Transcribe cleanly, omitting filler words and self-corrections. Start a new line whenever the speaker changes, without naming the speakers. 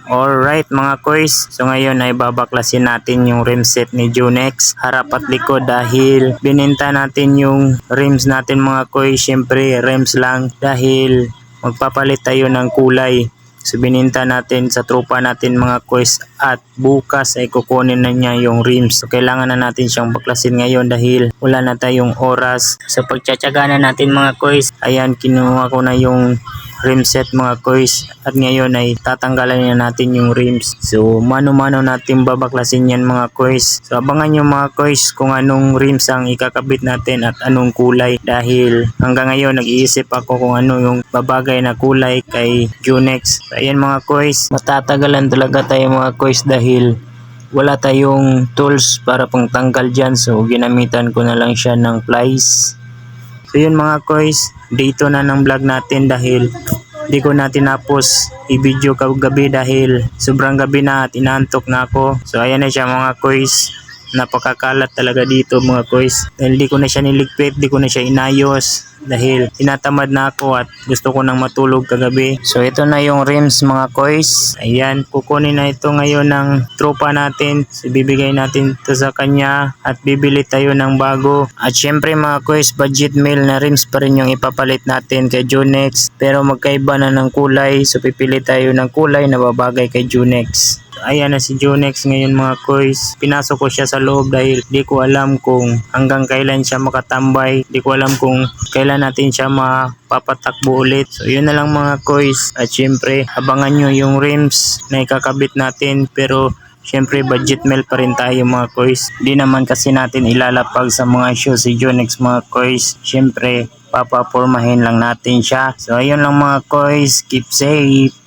Alright mga koys, so ngayon ay babaklasin natin yung rim set ni Junex harap at likod dahil bininta natin yung rims natin mga koys. Syempre rims lang dahil magpapalit tayo ng kulay. So bininta natin sa tropa natin mga koys at bukas ay kukunin na niya yung rims. So kailangan na natin siyang baklasin ngayon dahil wala na tayong oras. So pagtsatsaga na natin mga koys, ayan kinuha ko na yung rim set mga koys at ngayon ay tatanggalan na natin yung rims. So mano-mano natin babaklasin yan mga koys. So abangan nyo mga koys kung anong rims ang ikakabit natin at anong kulay dahil hanggang ngayon nag-iisip ako kung ano yung babagay na kulay kay Junex. So ayan mga koys, matatagalan talaga tayo mga koys dahil wala tayong tools para pang tanggal dyan. So ginamitan ko na lang siya ng plies. So yun mga koys, dito na ng vlog natin dahil di ko na tinapos i-video kagabi dahil sobrang gabi na at inaantok na ako. So ayan na siya mga koys, napakakalat talaga dito mga koys dahil di ko na siya niligpit, di ko na siya inayos dahil tinatamad na ako at gusto ko nang matulog kagabi. So ito na yung rims mga koys, ayan kukunin na ito ngayon ng tropa natin. So bibigay natin ito sa kanya at bibili tayo ng bago. At syempre mga koys, budget meal na rims pa rin yung ipapalit natin kay Junex pero magkaiba na ng kulay. So pipili tayo ng kulay na babagay kay Junex. Ayan na si Junex ngayon mga koys. Pinasok ko siya sa loob dahil di ko alam kung hanggang kailan siya makatambay. Di ko alam kung kailan natin siya mapapatakbo ulit. So yun na lang mga koys. At syempre abangan nyo yung rims na ikakabit natin pero syempre budget meal pa rin tayo mga koys. Di naman kasi natin ilalapag sa mga show si Junex mga koys. Syempre papapormahin lang natin siya. So ayun lang mga koys. Keep safe.